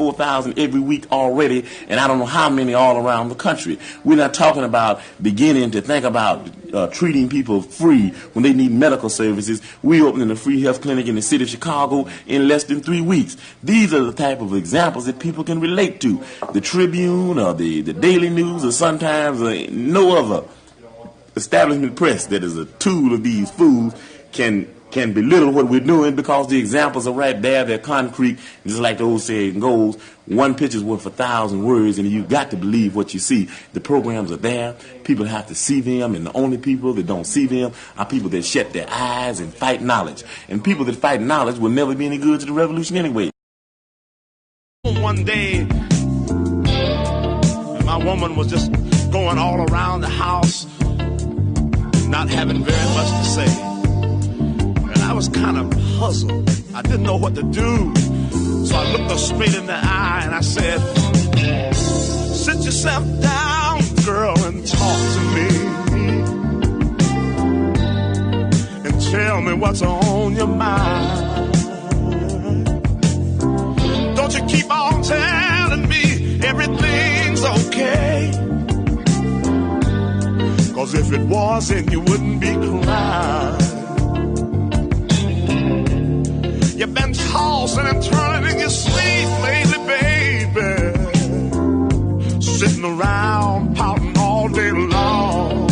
4,000 every week already, and I don't know how many all around the country. We're not talking about beginning to think about treating people free when they need medical services. We opening a free health clinic in the city of Chicago in less than 3 weeks. These are the type of examples that people can relate to. The Tribune or the Daily News or sometimes no other establishment press that is a tool of these fools can belittle what we're doing, because the examples are right there. They're concrete. Just like the old saying goes, one picture's worth 1,000 words, and you've got to believe what you see. The programs are there. People have to see them, and the only people that don't see them are people that shut their eyes and fight knowledge. And people that fight knowledge will never be any good to the revolution anyway. One day, my woman was just going all around the house, not having very much to say. I was kind of puzzled. I didn't know what to do. So I looked her straight in the eye and I said, sit yourself down, girl, and talk to me. And tell me what's on your mind. Don't you keep on telling me everything's okay. 'Cause if it wasn't, you wouldn't be crying. You've been tossing and turning in your sleep lately, baby. Sitting around pouting all day long.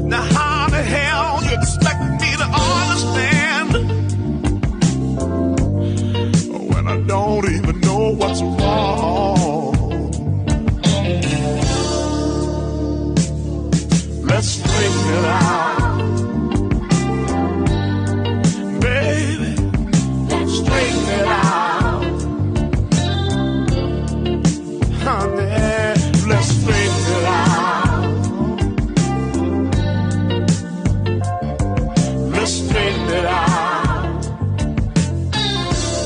Now how the hell you expect me to understand when I don't even know what's wrong? Let's straighten it out. Straighten it out, honey. Let's straighten it out. Let's straighten it out.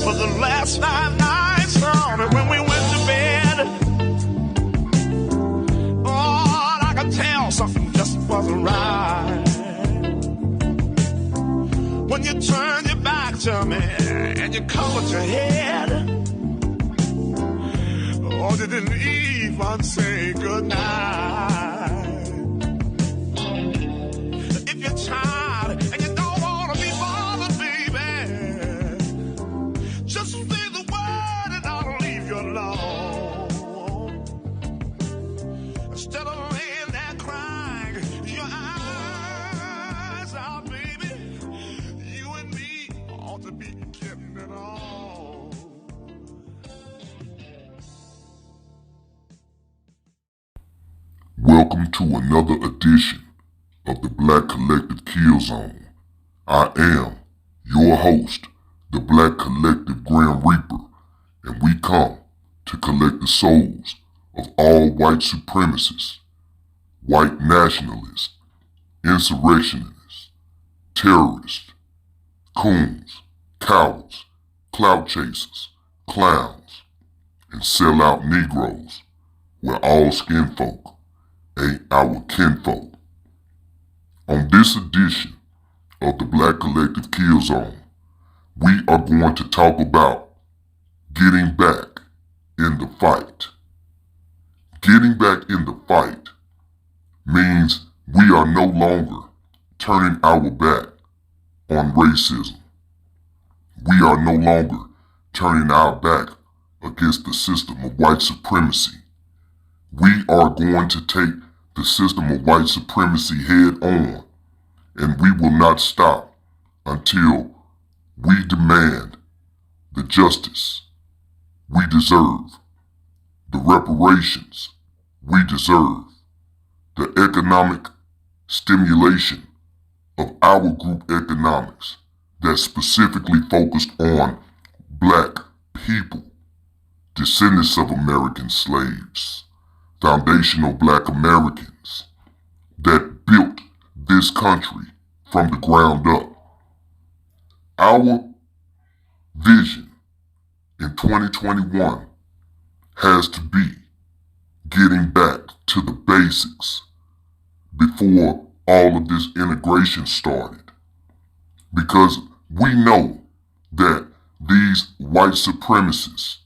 For the last 9 nights, honey, when we went to bed, oh, I could tell something just wasn't right. When you turned your back to me and you covered your head, oh, you didn't even say goodnight. If you're tired and you don't want to be bothered, baby, just say the word and I'll leave you alone. Instead of laying there crying your eyes out, baby, you and me ought to be getting it on. Welcome to another edition of the Black Collective Kill Zone. I am your host, the Black Collective Grim Reaper, and we come to collect the souls of all white supremacists, white nationalists, insurrectionists, terrorists, coons, cowards, clout chasers, clowns, and sellout Negroes, where all skin folk ain't our kinfolk. On this edition of the Black Collective Kill Zone, we are going to talk about getting back in the fight. Getting back in the fight means we are no longer turning our back on racism. We are no longer turning our back against the system of white supremacy. We are going to take the system of white supremacy head on, and we will not stop until we demand the justice we deserve, the reparations we deserve, the economic stimulation of our group economics that's specifically focused on black people, descendants of American slaves, foundational black Americans that built this country from the ground up. Our vision in 2021 has to be getting back to the basics before all of this integration started. Because we know that These white supremacists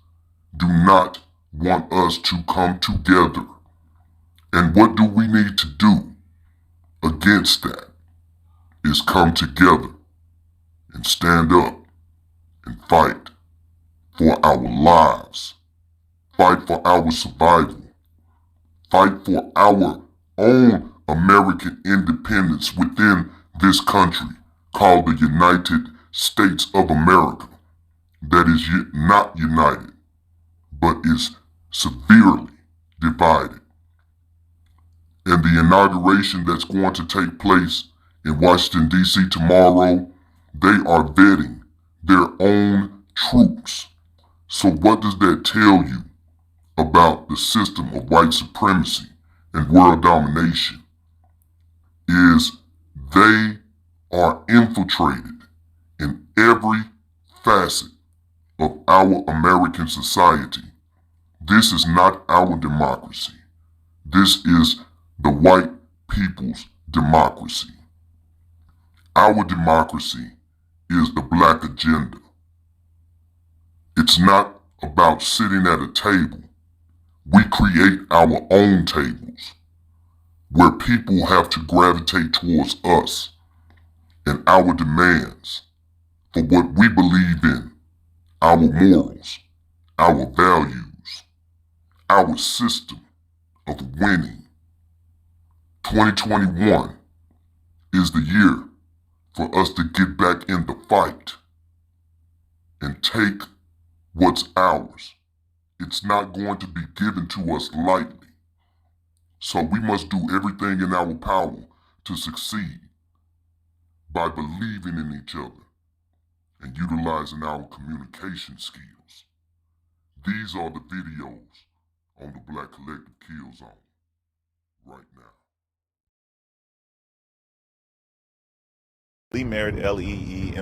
do not want us to come together. And what do we need to do against that is come together and stand up and fight for our lives, fight for our survival, fight for our own American independence within this country called the United States of America, that is not united, but is severely divided. And the inauguration that's going to take place in Washington, D.C. tomorrow, they are vetting their own troops. So what does that tell you about the system of white supremacy and world domination? Is they are infiltrated in every facet of our American society. This is not our democracy. This is the white people's democracy. Our democracy is the black agenda. It's not about sitting at a table. We create our own tables where people have to gravitate towards us and our demands for what we believe in, our morals, our values, our system of winning. 2021 is the year for us to get back in the fight and take what's ours. It's not going to be given to us lightly. So we must do everything in our power to succeed by believing in each other and utilizing our communication skills. These are the videos on the Black Collective Kill Zone right now. Lee Merritt, Leemerritt.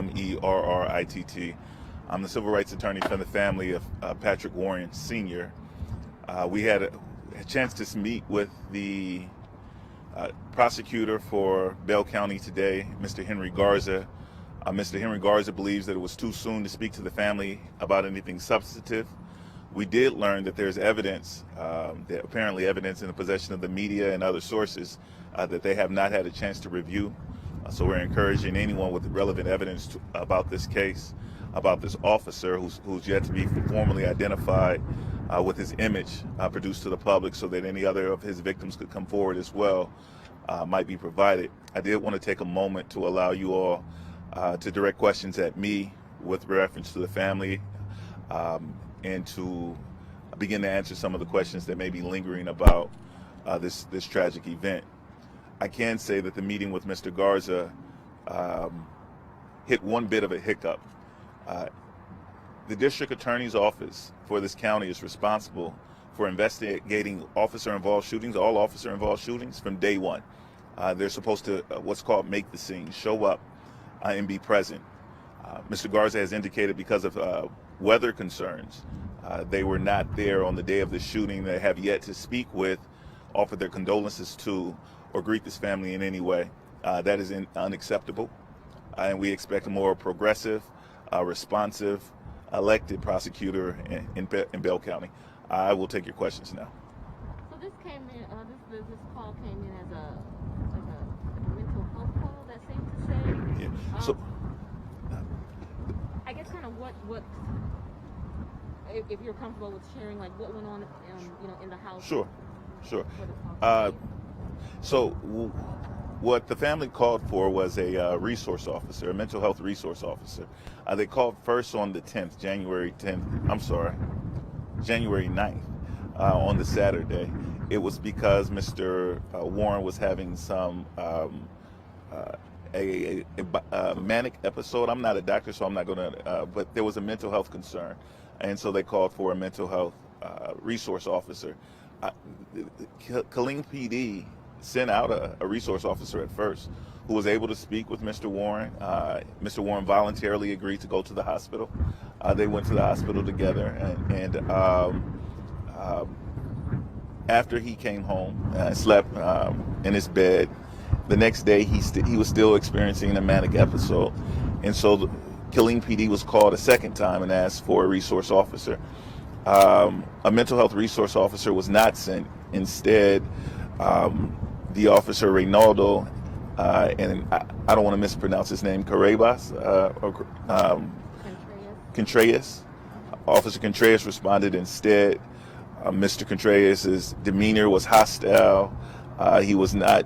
I'm the civil rights attorney for the family of Patrick Warren Sr. We had a chance to meet with the prosecutor for Bell County today, Mr. Henry Garza. Mr. Henry Garza believes that it was too soon to speak to the family about anything substantive. We did learn that there's evidence, apparently evidence in the possession of the media and other sources that they have not had a chance to review. So we're encouraging anyone with relevant evidence about this case, about this officer who's yet to be formally identified with his image produced to the public so that any other of his victims could come forward as well, might be provided. I did want to take a moment to allow you all to direct questions at me with reference to the family and to begin to answer some of the questions that may be lingering about this tragic event. I can say that the meeting with Mr. Garza hit one bit of a hiccup. The district attorney's office for this county is responsible for investigating officer-involved shootings, all officer-involved shootings from day one. They're supposed to, what's called make the scene, show up and be present. Mr. Garza has indicated because of weather concerns, they were not there on the day of the shooting. They have yet to speak with, offer their condolences to, or greet this family in any way. That is unacceptable. And we expect a more progressive, responsive, elected prosecutor in Bell County. I will take your questions now. So this came in, this call came in as a mental health call, that seems to say. Yeah. So I guess kind of what if you're comfortable with sharing, like what went on, in the house. Sure. So what the family called for was a resource officer, a mental health resource officer. They called first on the 10th, January 9th, on the Saturday. It was because Mr. Warren was having some a manic episode. I'm not a doctor, so I'm not going to, but there was a mental health concern. And so they called for a mental health resource officer. Killeen PD sent out a resource officer at first who was able to speak with Mr. Warren. Mr. Warren voluntarily agreed to go to the hospital. They went to the hospital together, and after he came home, slept in his bed. The next day, he was still experiencing a manic episode, and so Killeen PD was called a second time and asked for a resource officer. A mental health resource officer was not sent. Instead, the officer Reynaldo, and I don't want to mispronounce his name, Contreras. Officer Contreras responded instead. Mr. Contreras' demeanor was hostile. He was not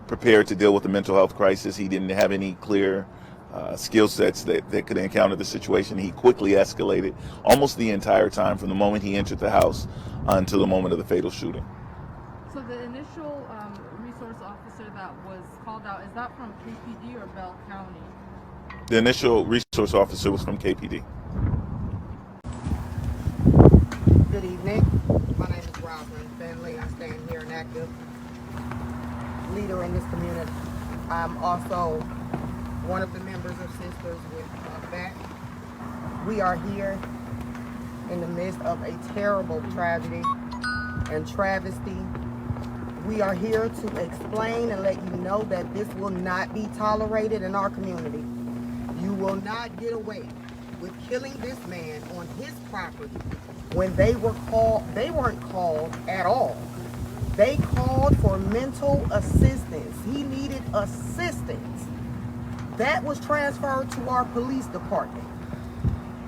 prepared to deal with the mental health crisis. He didn't have any clear skill sets that could encounter the situation. He quickly escalated almost the entire time from the moment he entered the house until the moment of the fatal shooting. So the initial resource officer that was called out, is that from KPD or Bell County? The initial resource officer was from KPD. Good evening. My name is Rosalind Finley. I stand here an active leader in this community. I'm also one of the members of Sisters with Back. We are here in the midst of a terrible tragedy and travesty. We are here to explain and let you know that this will not be tolerated in our community. You will not get away with killing this man on his property when they weren't called at all. They called for mental assistance. He needed assistance. That was transferred to our police department.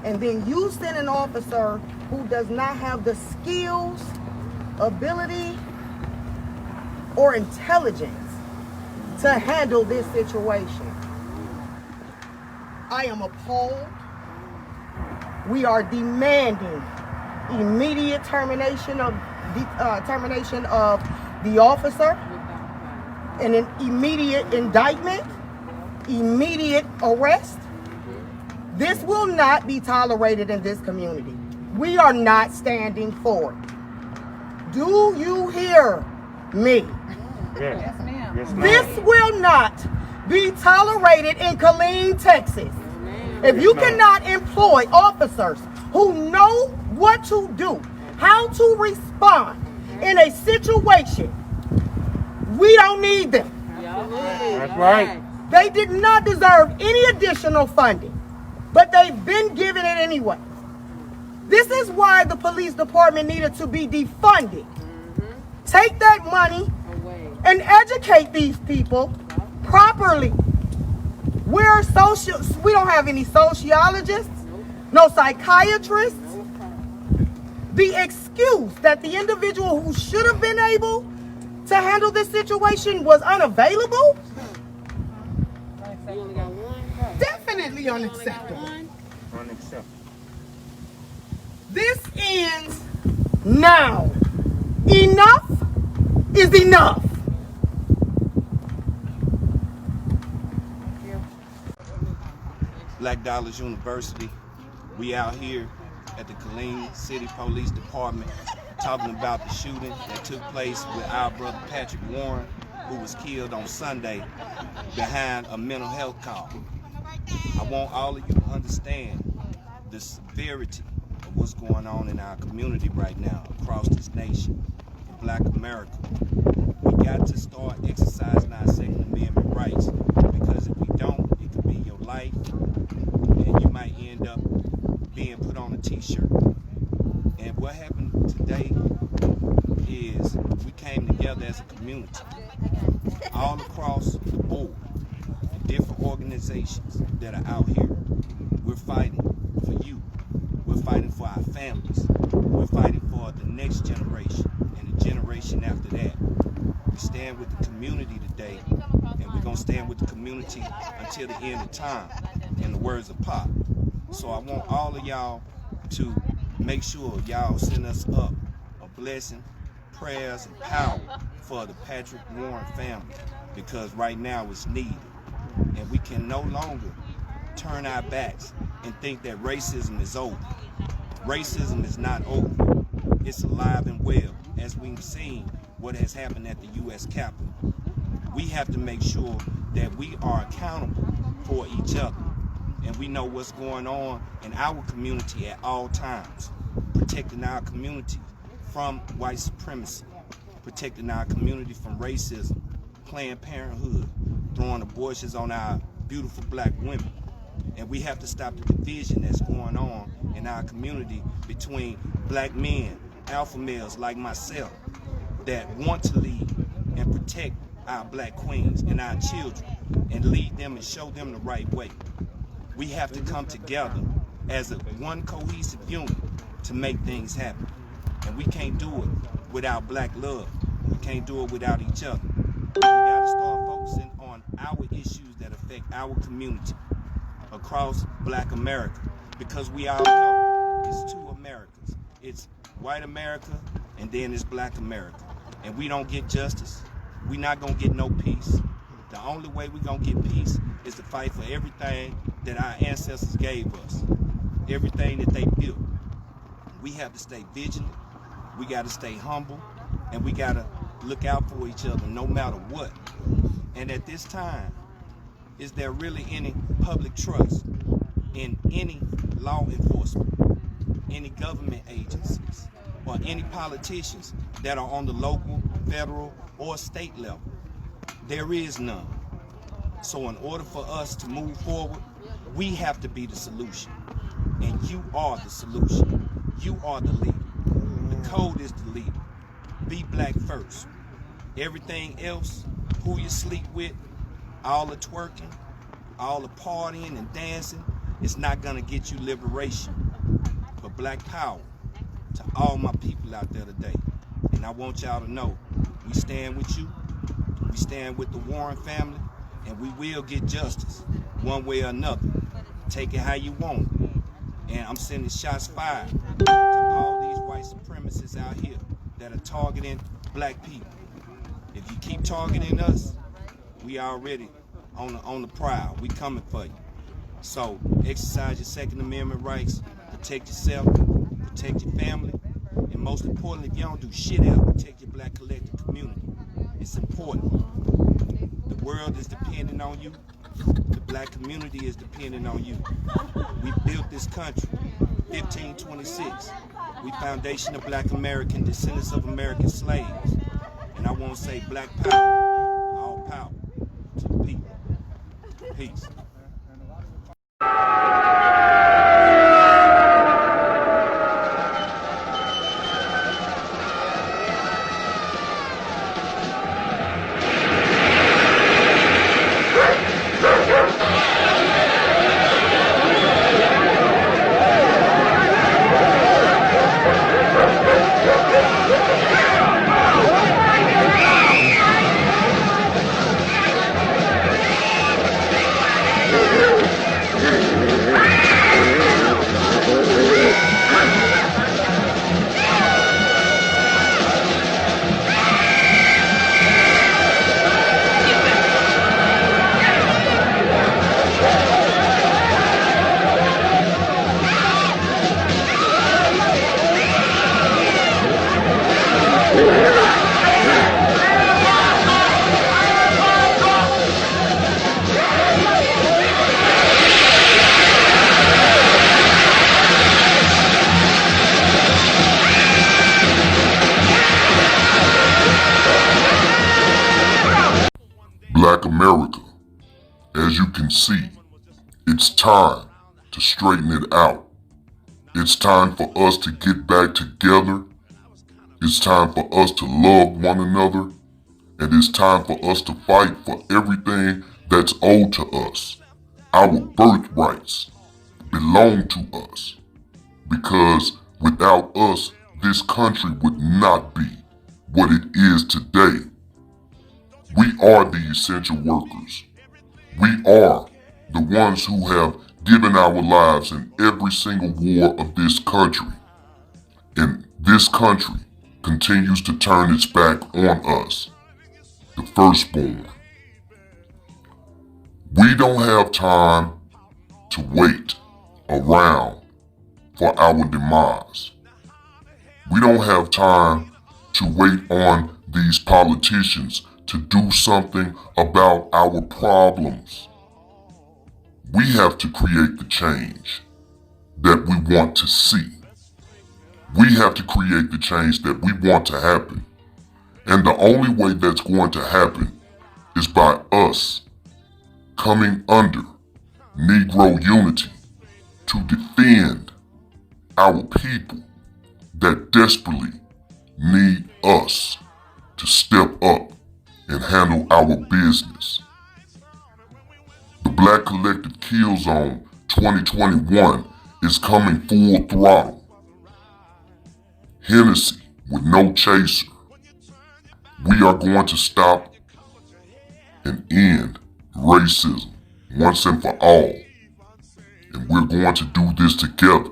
And then you send an officer who does not have the skills, ability, or intelligence to handle this situation. I am appalled. We are demanding immediate termination of the officer, and an immediate indictment, immediate arrest. This will not be tolerated in this community. We are not standing for it. Do you hear me? Yes, ma'am. Yes, ma'am. This will not be tolerated in Killeen, Texas. If you cannot employ officers who know what to do, how to respond in a situation, we don't need them. That's right. They did not deserve any additional funding, but they've been given it anyway. This is why the police department needed to be defunded. Take that money and educate these people properly. We don't have any sociologists, no psychiatrists. The excuse that the individual who should have been able to handle this situation was unavailable, definitely unacceptable. This ends now. Enough is enough. Black Dollars University. We out here at the Killeen City Police Department talking about the shooting that took place with our brother Patrick Warren, who was killed on Sunday behind a mental health call. I want all of you to understand the severity of what's going on in our community right now across this nation, in Black America. We got to start exercising our Second Amendment rights, because if we don't, it could be your life, and you might end up being put on a t-shirt. And what happened today is we came together as a community, all across the board, the different organizations that are out here. We're fighting for you. We're fighting for our families. We're fighting for the next generation and the generation after that. We stand with the community today, and we're going to stand with the community until the end of time, in the words of Pop. So I want all of y'all to make sure y'all send us up a blessing, prayers, and power for the Patrick Warren family, because right now it's needed. And we can no longer turn our backs and think that racism is over. Racism is not over. It's alive and well, as we've seen what has happened at the U.S. Capitol. We have to make sure that we are accountable for each other, and we know what's going on in our community at all times, protecting our community from white supremacy, protecting our community from racism, Planned Parenthood, throwing abortions on our beautiful black women. And we have to stop the division that's going on in our community between black men, alpha males like myself, that want to lead and protect our black queens and our children and lead them and show them the right way. We have to come together as a one cohesive unit to make things happen. And we can't do it without black love. We can't do it without each other. We gotta start focusing on our issues that affect our community across black America, because we all know it's two Americas. It's white America and then it's black America. And we don't get justice, we're not gonna get no peace. The only way we're gonna get peace is to fight for everything that our ancestors gave us, everything that they built. We have to stay vigilant, we gotta stay humble, and we gotta look out for each other no matter what. And at this time, is there really any public trust in any law enforcement, any government agencies, or any politicians that are on the local, federal, or state level? There is none. So in order for us to move forward, we have to be the solution. And you are the solution. You are the leader. The code is the leader. Be black first. Everything else, who you sleep with, all the twerking, all the partying and dancing, it's not gonna get you liberation. But black power to all my people out there today. And I want y'all to know, we stand with you, we stand with the Warren family, and we will get justice one way or another. Take it how you want it. And I'm sending shots fired to all these white supremacists out here that are targeting black people. If you keep targeting us, we already on the prowl. We coming for you. So exercise your Second Amendment rights, protect yourself, protect your family, and most importantly, if you don't do shit else, protect your black collective community. It's important. The world is depending on you. The black community is depending on you. We built this country, 1526. We foundation of black American, descendants of American slaves. And I want to say black power, all power to the people. Peace. Black America, as you can see, it's time to straighten it out. It's time for us to get back together. It's time for us to love one another. And it's time for us to fight for everything that's owed to us. Our birthrights belong to us. Because without us, this country would not be what it is today. We are the essential workers. We are the ones who have given our lives in every single war of this country. And this country continues to turn its back on us, the firstborn. We don't have time to wait around for our demise. We don't have time to wait on these politicians to do something about our problems. We have to create the change that we want to see. We have to create the change that we want to happen. And the only way that's going to happen is by us coming under Negro unity to defend our people that desperately need us to step up and handle our business. The Black Collective Kill Zone 2021 is coming full throttle. Hennessy with no chaser. We are going to stop and end racism once and for all. And we're going to do this together.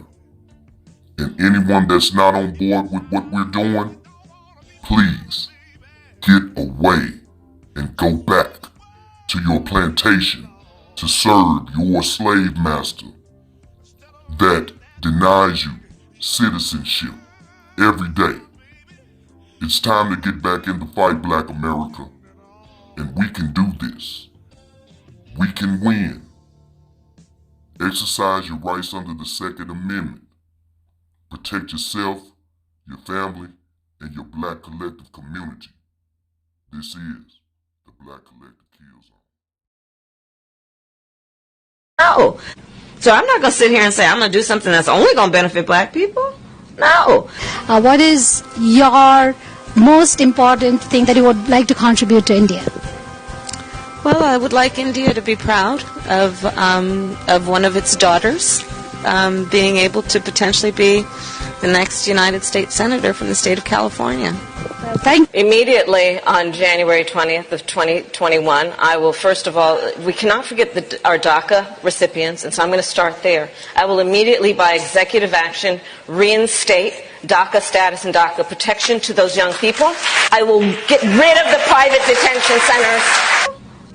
And anyone that's not on board with what we're doing, please get away and go back to your plantation to serve your slave master that denies you citizenship every day. It's time to get back in the fight, Black America, and we can do this. We can win. Exercise your rights under the Second Amendment. Protect yourself, your family, and your Black collective community. This is the Black Collective Kill Zone. No. So I'm not going to sit here and say I'm going to do something that's only going to benefit Black people. No. What is your most important thing that you would like to contribute to India? Well, I would like India to be proud of one of its daughters being able to potentially be the next United States Senator from the state of California. Immediately on January 20th of 2021, I will, first of all, we cannot forget our DACA recipients, and so I'm going to start there. I will immediately, by executive action, reinstate DACA status and DACA protection to those young people. I will get rid of the private detention centers.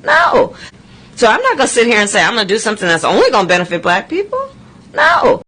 No. So I'm not going to sit here and say I'm going to do something that's only going to benefit Black people. No.